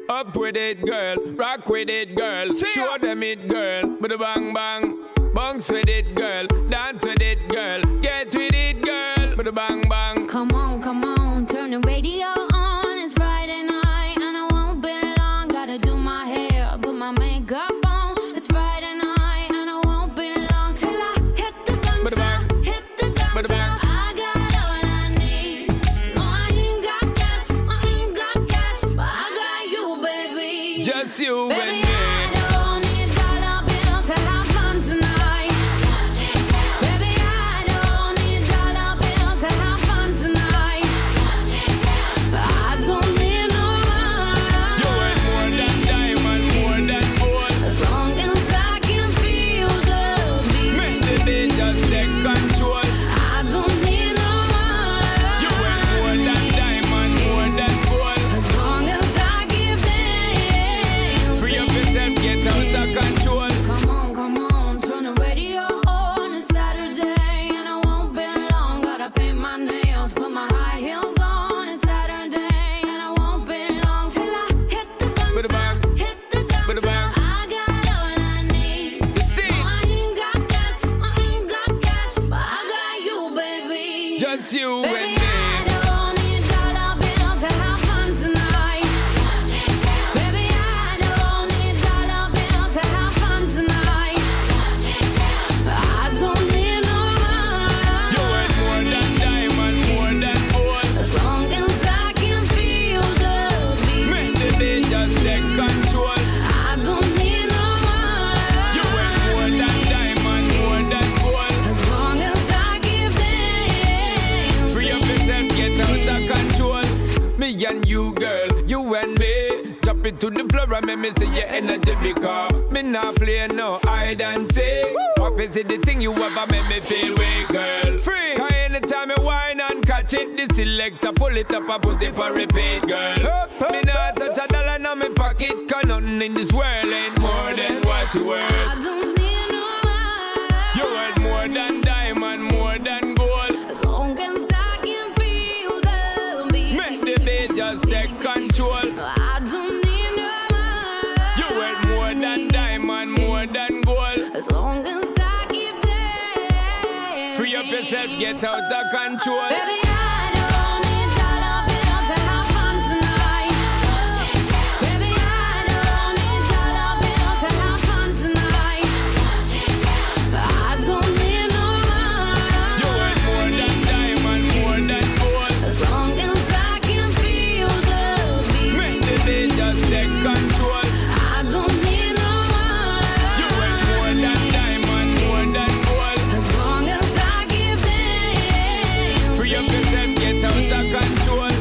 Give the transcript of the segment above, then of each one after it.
Up with it, girl. Rock with it, girl. Show them it, girl. With a bang bang. Bounce with it, girl. Dance with it, girl. Get with it, girl. With a bang bang. Come on, turn the radio on. It's Friday night and I won't be long. Gotta do my hair, put my makeup on. It's Friday night and I won't be long till I hit the dance floor. Hit the dance floor. I got all I need. No, I ain't got cash, but I got you, baby. Just you and Baby, me. I don't need dollar bills to have fun tonight. Baby, I don't need dollar bills to have fun tonight. I don't need no money. You ain't more than diamond, more than gold. As long as I can feel the beat. Make the beat just take control. I don't need no money. You ain't more than diamond, more than gold. As long as I keep dancing. Free up yourself, get out of control. Come on, turn the radio on. It's Saturday and I won't be long. Gotta paint my nails, put my high heels on. It's Saturday and I won't be long till I hit the dance floor. Hit the dance floor. I got all I need. You see, No, I ain't got cash, but I got you, baby. just you Baby, and me. I don't need dollar bills to have fun tonight. Baby, I don't need dollar bills to have fun tonight. I don't need no You money. ain't more than diamond, more than gold. As long as I can feel the beat. Make the beat just take control. I don't need no You ain't more money. than diamond, more than gold. As long as I keep dancing. Free up yourself, get out of control. Me and you, girl, you and me. Drop it to the floor and make me see your energy because me not play no hide and seek. Office is the thing you ever make me feel weak, girl. Free. Cause anytime you whine and catch it, the selector pull it up and put it for repeat, girl. Me not touch a dollar in my pocket, cause nothing in this world ain't more than what you worth. I don't need no money. You worth more than diamond, more than gold. As long as I can feel the beat. Make the beat just take control. I don't need no money. You worth more than diamond, more than gold. As long as I keep dancing. Free up yourself, get out of control. Baby, I don't need dollar bills to have fun tonight. Baby, I don't need dollar bills to have fun tonight. I don't need no You worth more money. than diamond, more than gold. As long as I can feel the beat. Make the beat just take control. I don't need no You worth money. more than diamond, more than gold. As long as I keep dancing. Free up yourself, get out of control.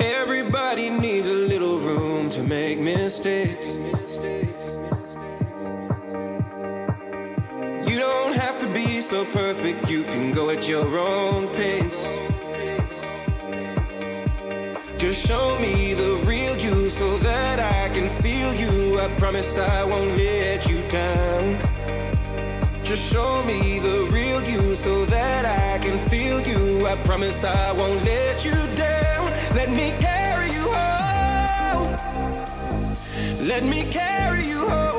Everybody needs a little room to make mistakes. You don't have to be so perfect, you can go at your own pace. Just show me the real you so that I can feel you. I promise I won't let you down. Just show me the real you so that I can feel you. I promise I won't let you down. Let me carry you home. Let me carry you home.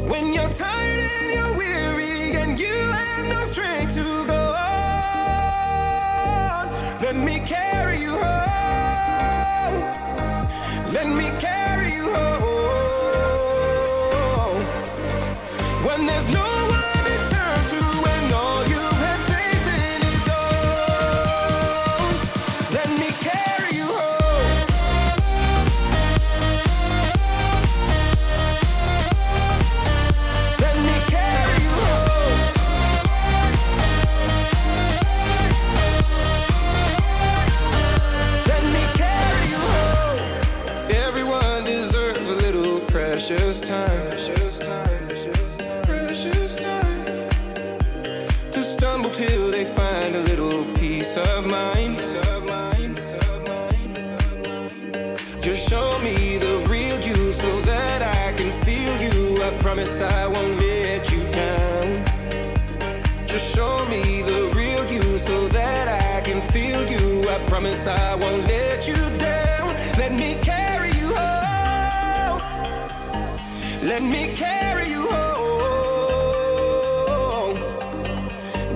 When you're tired and you're weary and you have no strength to go on, let me carry you home. Let me carry you home. When there's no one to turn to and all you have faith in is home, let me carry you home. Let me carry you home. promise I won't let you down. Let me carry you home. Let me carry you home.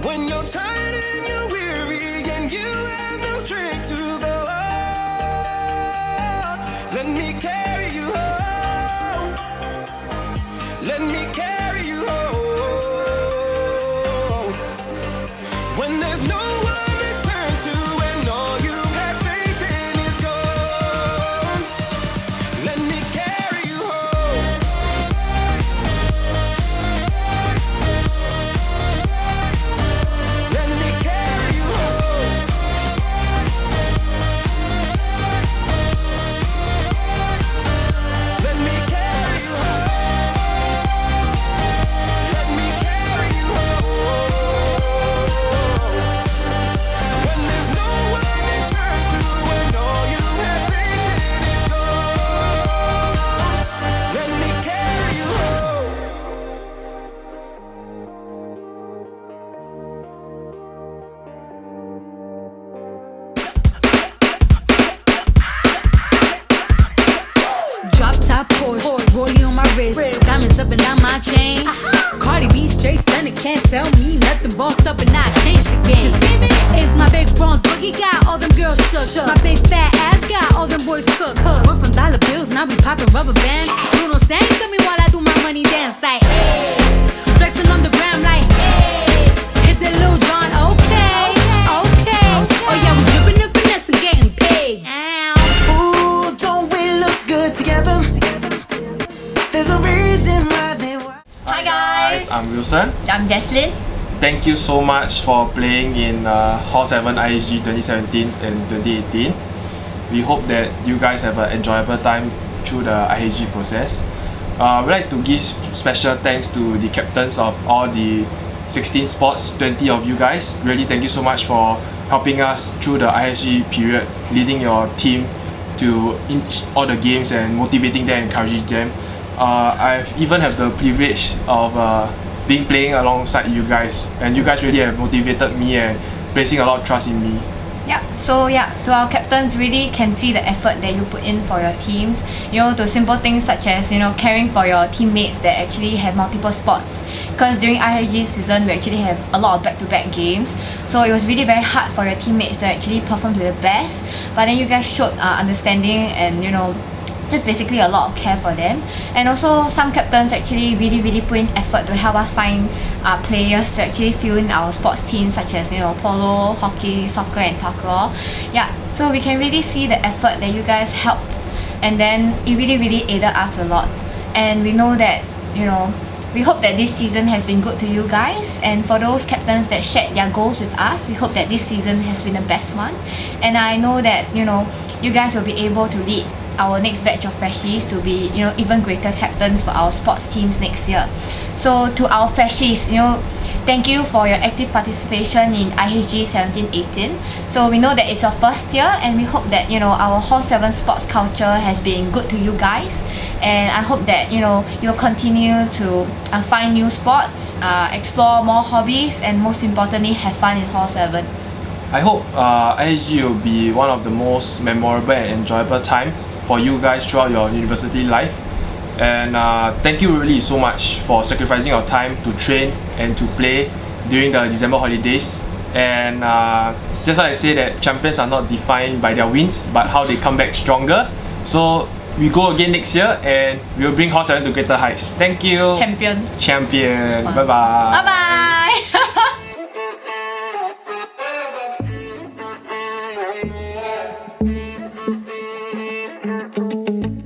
When you're tired and you're weary and you have no strength to go on, let me carry you home. Let me carry you home. When there's no one to turn to and all you have faith in is gone, let me carry you home. Let me carry you home. Let me carry you home. Let me carry you home. When there's no one to turn to and all you have faith in is gone, let me carry you home. Drop top Porsche, rollie on my wrist, diamonds up and down my chain. Cardi B straight stunning, can't tell me nothing. Bossed up and I changed the game. It's my big bronze boogie, got all them girls shook. My big fat ass got all them boys cooked. Went from dollar bills, now we popping rubber bands. Bruno sang to me while I do my money dance like, hey. Flexing on the gram like, hey. Hit the Lil Jon, okay, okay. Oh yeah, we dripping the finesse and getting paid. Ooh, don't we look good together? There's a reason why they were. Hi guys, I'm Wilson. I'm Jesslyn. Thank you so much for playing in Hall 7 IHG 2017 and 2018. We hope that you guys have an enjoyable time through the IHG process. We'd like to give special thanks to the captains of all the 16 sports, 20 of you guys. Really thank you so much for helping us through the IHG period, leading your team to all the games and motivating them, encouraging them. I've even have the privilege of being playing alongside you guys, and you guys really have motivated me and placing a lot of trust in me. So to our captains, really can see the effort that you put in for your teams. You know, to simple things such as, you know, caring for your teammates that actually have multiple sports. Because during IHG season, we actually have a lot of back-to-back games. So it was really very hard for your teammates to actually perform to the best. But then you guys showed understanding and, you know, just basically a lot of care for them. And also some captains actually really put in effort to help us find players to actually fill in our sports teams, such as, you know, polo, hockey, soccer and takraw. So we can really see the effort that you guys help, and then it really aided us a lot. And we know that, you know, we hope that this season has been good to you guys, and for those captains that shared their goals with us, we hope that this season has been the best one. And I know that, you know, you guys will be able to lead our next batch of freshies to be, you know, even greater captains for our sports teams next year. So to our freshies, you know, thank you for your active participation in IHG 17-18. So we know that it's your first year, and we hope that, you know, our Hall 7 sports culture has been good to you guys. And I hope that, you know, you'll continue to find new sports, explore more hobbies, and most importantly, have fun in Hall 7. I hope IHG will be one of the most memorable and enjoyable time for you guys throughout your university life. And thank you really so much for sacrificing your time to train and to play during the December holidays. And just like I say, that champions are not defined by their wins, but how they come back stronger. So we go again next year, and we'll bring Hall 7 to greater heights. Thank you. Champion. Bye bye. Bye bye.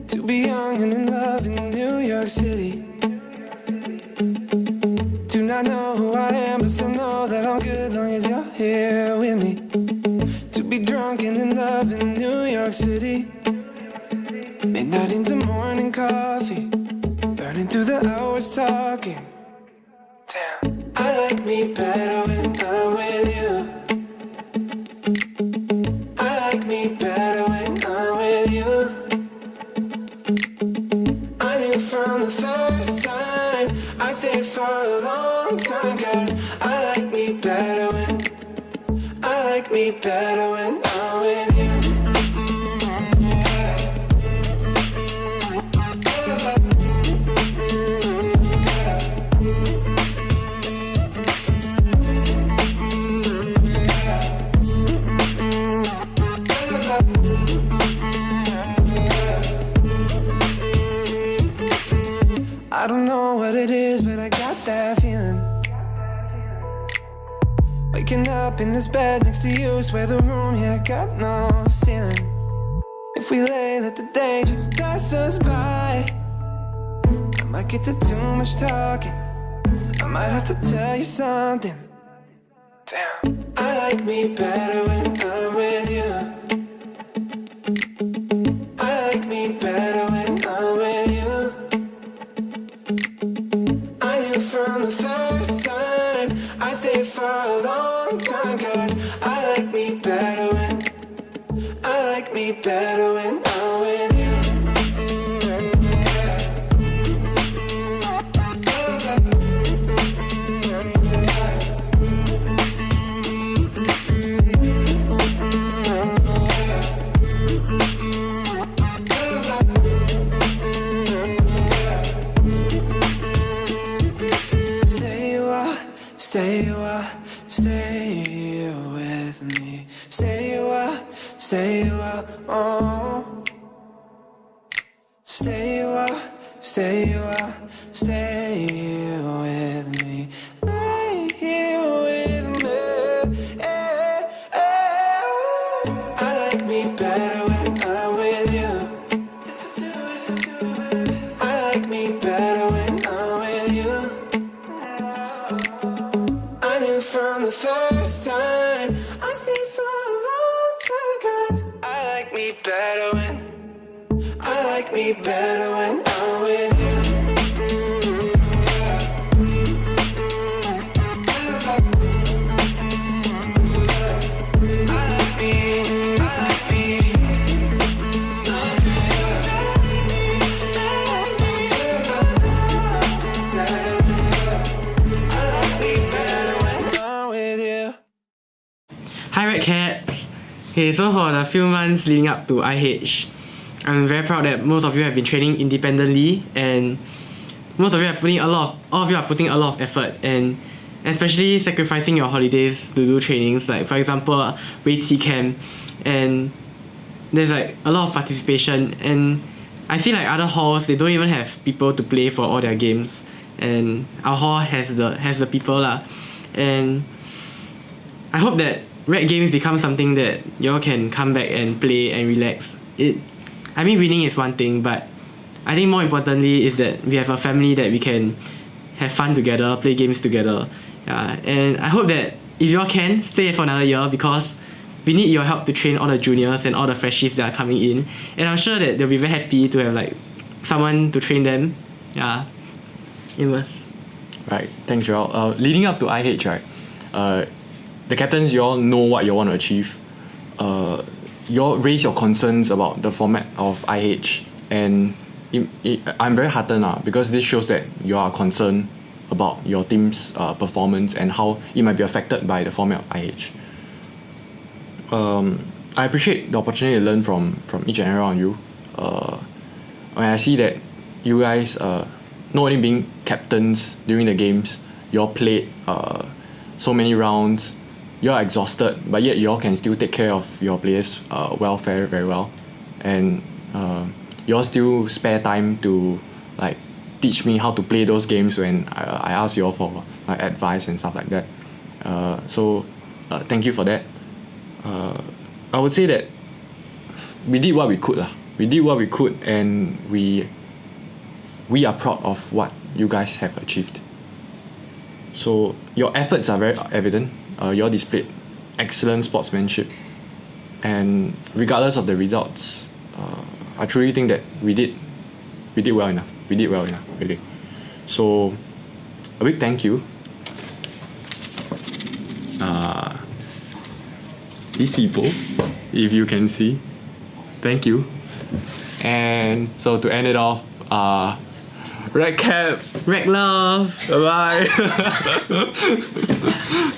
To be young and in love in New York City. Do not know who I am, but still know that I'm good long as you're here with me. To be drunk and in love in New York City. Midnight into morning coffee, burning through the hours talking. Damn, I like me better when I'm with you. I like me better when I'm with you. I knew from the first time I'd stay for a long time, 'cause I like me better when I'm with you. is where the room, yeah, got no ceiling. If we let the day just pass us by, I might get to too much talking. I might have to tell you something. Damn. I like me better when I'm with you. I like me better when I'm with you. I knew from the first time I'd stay for a long time, 'cause I like me better when I'm with you. Stay with me. Stay a while, oh. Stay a while, stay with me. Stay here with me. I like me better when I'm with you. I like me better when I'm with you. I knew from the first time I'd stay for a long time, 'cause I like me better when I'm with you. Hi Red Cats! Okay, so for the few months leading up to IH, I'm very proud that most of you have been training independently, and most of you are putting a lot of effort, and especially sacrificing your holidays to do trainings, like for example Weiqi camp, and there's like a lot of participation, and I see like other halls, they don't even have people to play for all their games, and our hall has the people lah. And I hope that Red Games become something that y'all can come back and play and relax. I mean, winning is one thing, but I think more importantly is that we have a family that we can have fun together, play games together. Yeah, and I hope that if y'all can, stay for another year, because we need your help to train all the juniors and all the freshies that are coming in. And I'm sure that they'll be very happy to have like someone to train them. Yeah, Amos. Right, thanks Joel. Leading up to IH, right, the captains, you all know what you want to achieve. You all raise your concerns about the format of IH, and I'm very heartened because this shows that you are concerned about your team's performance and how it might be affected by the format of IH. I appreciate the opportunity to learn from each and every one of you. When I see that you guys, not only being captains during the games, you all played so many rounds, you're exhausted, but yet you all can still take care of your players' welfare very well, and you all still spare time to like teach me how to play those games when I ask you all for like advice and stuff like that. So thank you for that. I would say that we did what we could lah. We did what we could, and we are proud of what you guys have achieved. So your efforts are very evident. You all displayed excellent sportsmanship, and regardless of the results, I truly think that we did well enough. We did well enough, really. So a big thank you. These people, if you can see, thank you. And so to end it off, Red Cap, Red Love, bye bye.